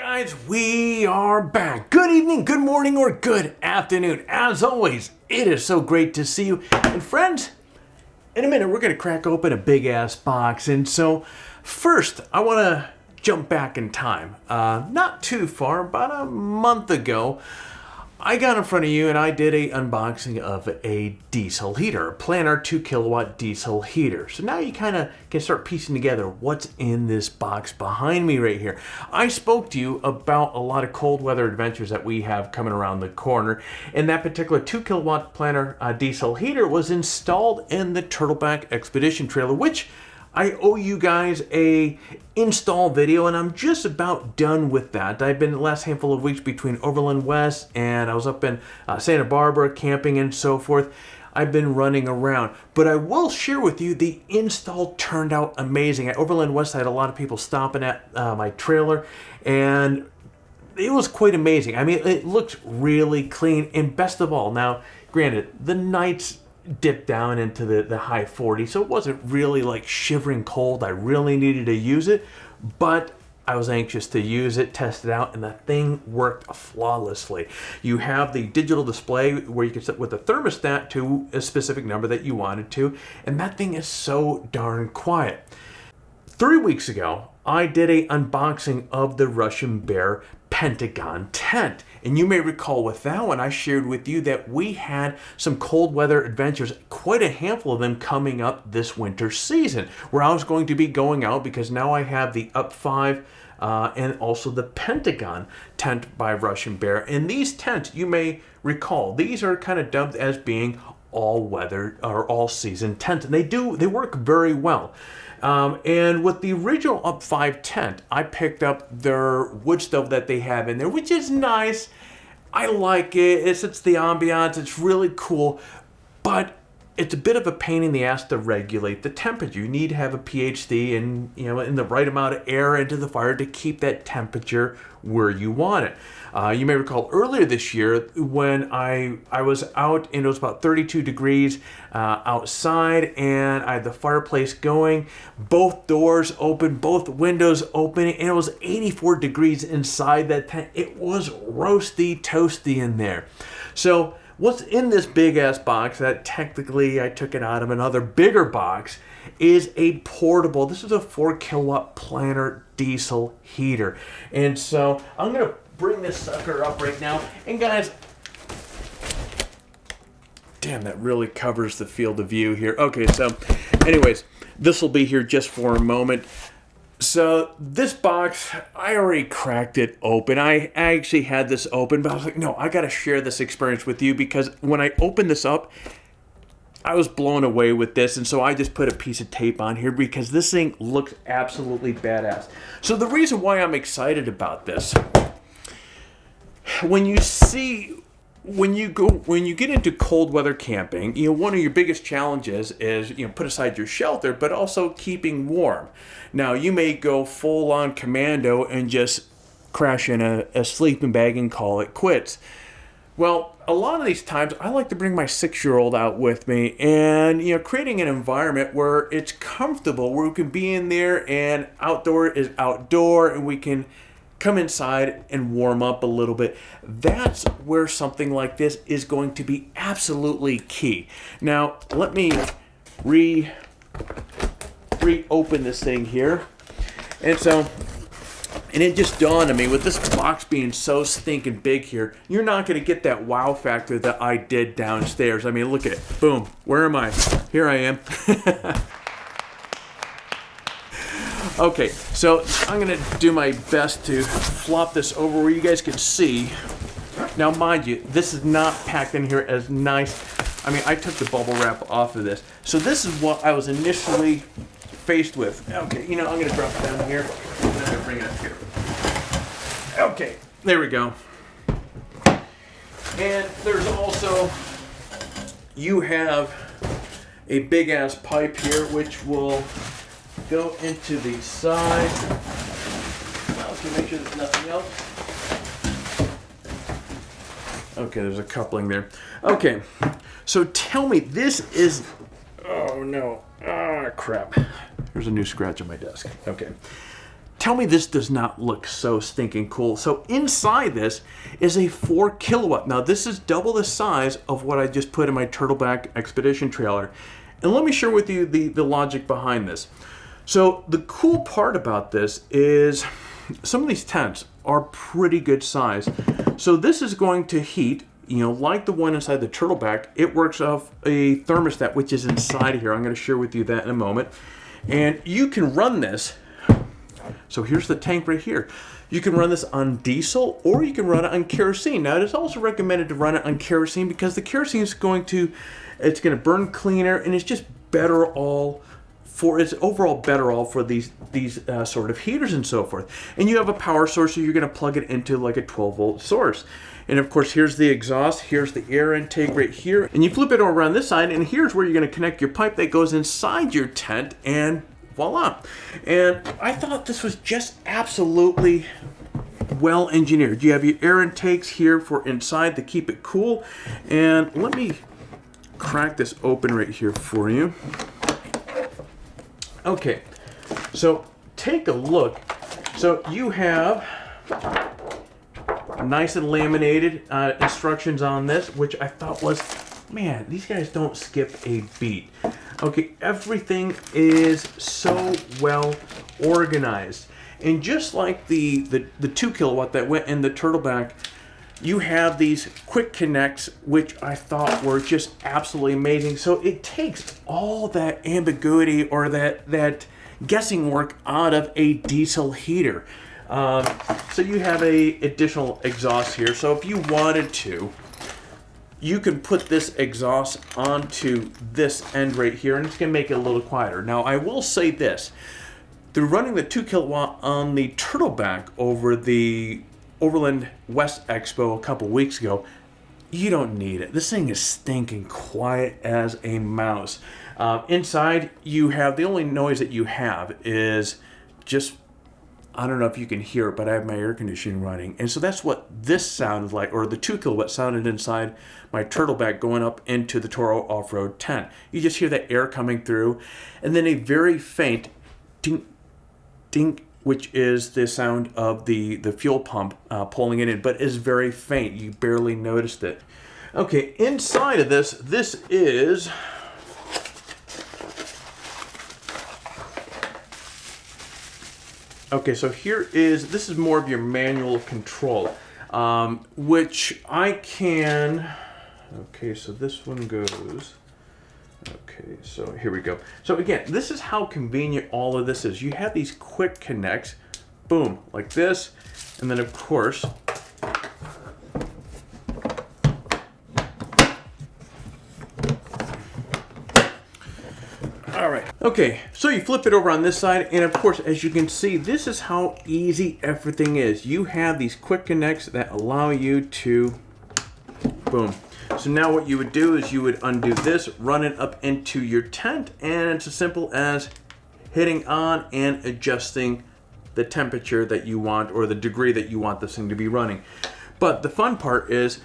Guys, we are back. Good evening, good morning, or good afternoon. As always, it is so great to see you. And friends, in a minute, we're going to crack open a big ass box. And so first, I want to jump back in time. Not too far, about a month ago, I got in front of you and I did a unboxing of a diesel heater, a Planar 2 kilowatt diesel heater. So now you kind of can start piecing together what's in this box behind me right here. I spoke to you about a lot of cold weather adventures that we have coming around the corner. And that particular 2 kilowatt Planar diesel heater was installed in the Turtleback Expedition trailer, which I owe you guys a install video, and I'm just about done with that. I've been the last handful of weeks between Overland West, and I was up in Santa Barbara camping and so forth. I've been running around, but I will share with you the install turned out amazing. At Overland West, I had a lot of people stopping at my trailer, and it was quite amazing. I mean, it looked really clean, and best of all, now, granted, the nights dipped down into the high 40s, so it wasn't really like shivering cold. I really needed to use it, but I was anxious to use it, test it out, and the thing worked flawlessly. You have the digital display where you can set with a thermostat to a specific number that you wanted to, and that thing is so darn quiet. 3 weeks ago, I did a unboxing of the Russian Bear Pentagon tent. And you may recall with that one, I shared with you that we had some cold weather adventures, quite a handful of them coming up this winter season, where I was going to be going out because now I have the Up 5 and also the Pentagon tent by Russian Bear. And these tents, you may recall, these are kind of dubbed as being all weather or all season tents, and they work very well. And with the original Up 5 tent, I picked up their wood stove that they have in there, which is nice. I like it. It's the ambiance. It's really cool, but it's a bit of a pain in the ass to regulate the temperature. You need to have a PhD and in the right amount of air into the fire to keep that temperature where you want it. You may recall earlier this year when I was out and it was about 32 degrees outside, and I had the fireplace going, both doors open, both windows open, and it was 84 degrees inside that tent. It was roasty, toasty in there. So what's in this big ass box that technically I took it out of another bigger box is a portable, this is a 4 kilowatt Planar diesel heater. And so I'm going to bring this sucker up right now. And guys, damn, that really covers the field of view here. Okay, so anyways, this will be here just for a moment. So this box, I already cracked it open. I actually had this open, but I was like, no, I got to share this experience with you, because when I opened this up, I was blown away with this, and so I just put a piece of tape on here because this thing looks absolutely badass. So the reason why I'm excited about this, when you get into cold weather camping, one of your biggest challenges is, put aside your shelter, but also keeping warm. Now, you may go full on commando and just crash in a sleeping bag and call it quits. Well, a lot of these times, I like to bring my 6-year-old out with me and, creating an environment where it's comfortable, where we can be in there and outdoor is outdoor and we can come inside and warm up a little bit. That's where something like this is going to be absolutely key. Now, let me reopen this thing here. And it just dawned on me, with this box being so stinking big here, you're not going to get that wow factor that I did downstairs. I mean, look at it. Boom. Where am I? Here I am. Okay, so I'm going to do my best to flop this over where you guys can see. Now, mind you, this is not packed in here as nice. I mean, I took the bubble wrap off of this. So this is what I was initially faced with. Okay, I'm going to drop it down here. I'm going to bring it up here. Okay, there we go. And there's also, you have a big ass pipe here, which will go into the side. Okay, make sure there's nothing else. Okay, there's a coupling there. Okay, so tell me, this is, oh no, ah, crap. There's a new scratch on my desk. Okay. Tell me this does not look so stinking cool. So inside this is a 4 kilowatt. Now this is double the size of what I just put in my Turtleback Expedition trailer. And let me share with you the logic behind this. So the cool part about this is some of these tents are pretty good size. So this is going to heat, like the one inside the Turtleback. It works off a thermostat, which is inside of here. I'm going to share with you that in a moment. And you can run this. So here's the tank right here. You can run this on diesel or you can run it on kerosene. Now it is also recommended to run it on kerosene because the kerosene is going to burn cleaner, and it's just better all for these sort of heaters and so forth. And you have a power source, so you're going to plug it into like a 12-volt source. And of course, here's the exhaust, here's the air intake right here. And you flip it around this side, and here's where you're going to connect your pipe that goes inside your tent, and voila. And I thought this was just absolutely well engineered. You have your air intakes here for inside to keep it cool. And let me crack this open right here for you. Okay, so take a look. So you have nice and laminated instructions on this, which I thought was, man, these guys don't skip a beat. Okay, everything is so well organized. And just like the 2 kilowatt that went in the Turtleback, you have these quick connects, which I thought were just absolutely amazing. So it takes all that ambiguity or that guessing work out of a diesel heater. So you have a additional exhaust here. So if you wanted to, you can put this exhaust onto this end right here, and it's going to make it a little quieter. Now, I will say this. Through running the 2 kilowatt on the Turtleback over the Overland West Expo a couple weeks ago, you don't need it. This thing is stinking quiet as a mouse. Inside, you have, the only noise that you have is just, I don't know if you can hear it, but I have my air conditioning running. And so that's what this sounded like, or the 2 kilowatt sounded inside my Turtleback going up into the Toro off-road tent. You just hear that air coming through, and then a very faint ding, ding, which is the sound of the fuel pump pulling it in, but is very faint. You barely noticed it. Okay, inside of this is okay, so this is more of your manual control, which I can, okay, so this one goes, okay, so here we go. So again, this is how convenient all of this is. You have these quick connects, boom, like this, and then of course, all right. Okay, so you flip it over on this side, and of course, as you can see, this is how easy everything is. You have these quick connects that allow you to, boom. So now what you would do is you would undo this, run it up into your tent, and it's as simple as hitting on and adjusting the temperature that you want or the degree that you want this thing to be running. But the fun part is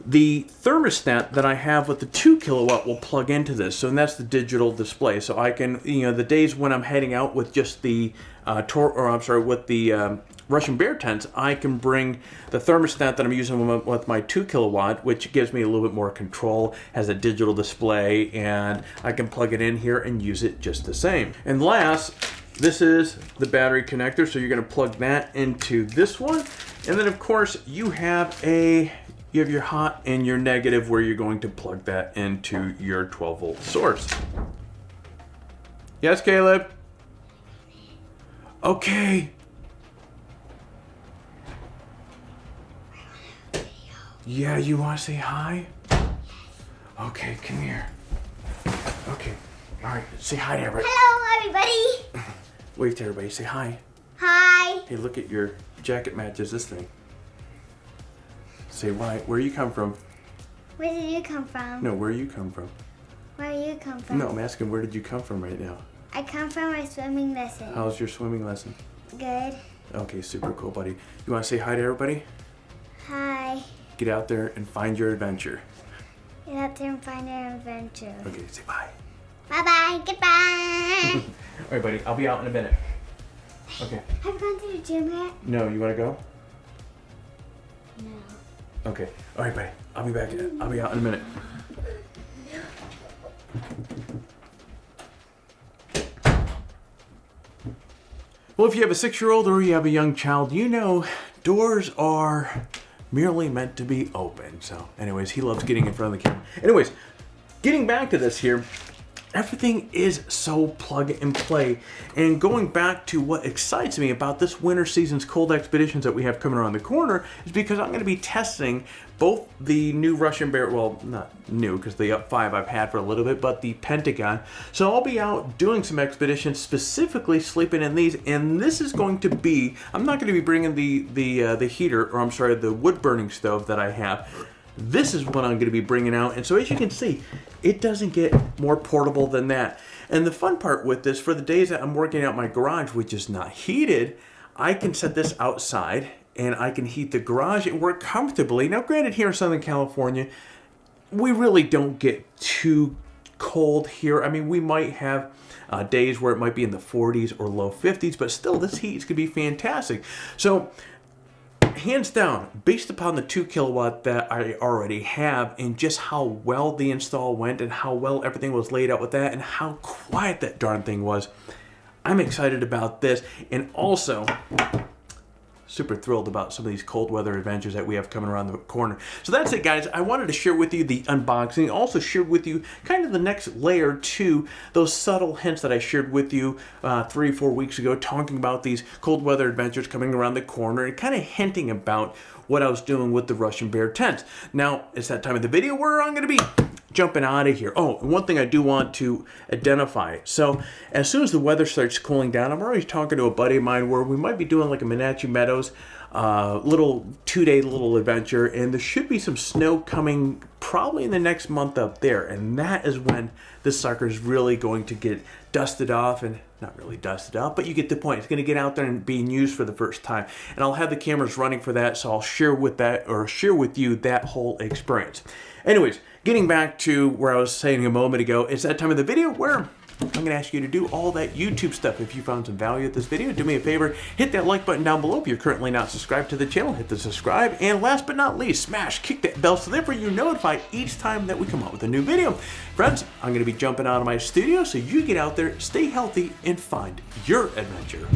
the thermostat that I have with the 2 kilowatt will plug into this. So that's the digital display. So I can, the days when I'm heading out with just the Russian Bear tents, I can bring the thermostat that I'm using with my 2 kilowatt, which gives me a little bit more control, has a digital display, and I can plug it in here and use it just the same. And last, this is the battery connector. So you're going to plug that into this one. And then of course you have your hot and your negative where you're going to plug that into your 12-volt source. Yes, Caleb? Okay. Yeah, you want to say hi? Okay, come here. Okay, all right, say hi to everybody. Hello, everybody. Wave to everybody, say hi. Hi. Hey, look at your jacket matches this thing. Say why, where you come from? Where did you come from? No, where you come from? Where you come from? No, I'm asking where did you come from right now? I come from my swimming lesson. How's your swimming lesson? Good. Okay, super cool, buddy. You want to say hi to everybody? Hi. Get out there and find your adventure. Get out there and find your adventure. Okay, say bye. Bye-bye. Goodbye. All right, buddy, I'll be out in a minute. Okay. Have you gone to the gym yet? No, you want to go? No. Okay. All right, buddy. I'll be back. I'll be out in a minute. Well, if you have a 6-year-old or you have a young child, you know doors are merely meant to be open. So, anyways, he loves getting in front of the camera. Anyways, getting back to this here, everything is so plug and play. And going back to what excites me about this winter season's cold expeditions that we have coming around the corner is because I'm going to be testing both the new Russian Bear, well, not new because the Up 5 I've had for a little bit, but the Pentagon. So I'll be out doing some expeditions, specifically sleeping in these. And this is going to be, I'm not going to be bringing the heater, or I'm sorry, the wood burning stove that I have. This is what I'm going to be bringing out. And so as you can see, it doesn't get more portable than that. And the fun part with this, for the days that I'm working out my garage, which is not heated, I can set this outside and I can heat the garage and work comfortably. Now, granted, here in Southern California, we really don't get too cold here. I mean, we might have days where it might be in the 40s or low 50s, but still, this heat is going to be fantastic. So, hands down, based upon the 2 kilowatt that I already have and just how well the install went and how well everything was laid out with that and how quiet that darn thing was, I'm excited about this. And also, super thrilled about some of these cold weather adventures that we have coming around the corner. So that's it, guys. I wanted to share with you the unboxing, also share with you kind of the next layer to those subtle hints that I shared with you 3 or 4 weeks ago, talking about these cold weather adventures coming around the corner and kind of hinting about what I was doing with the Russian Bear tents. Now, it's that time of the video where I'm going to be jumping out of here. Oh, and one thing I do want to identify. So as soon as the weather starts cooling down, I'm already talking to a buddy of mine where we might be doing like a Wenatchee Meadows little 2-day little adventure, and there should be some snow coming probably in the next month up there, and that is when this sucker is really going to get dusted off, and not really dusted off, but you get the point. It's going to get out there and being used for the first time, and I'll have the cameras running for that, so I'll share with you that whole experience. Anyways, getting back to where I was saying a moment ago, it's that time of the video where I'm going to ask you to do all that YouTube stuff. If you found some value at this video, do me a favor, hit that like button down below. If you're currently not subscribed to the channel, hit the subscribe. And last but not least, kick that bell so therefore you're notified each time that we come out with a new video. Friends, I'm going to be jumping out of my studio, so you get out there, stay healthy, and find your adventure.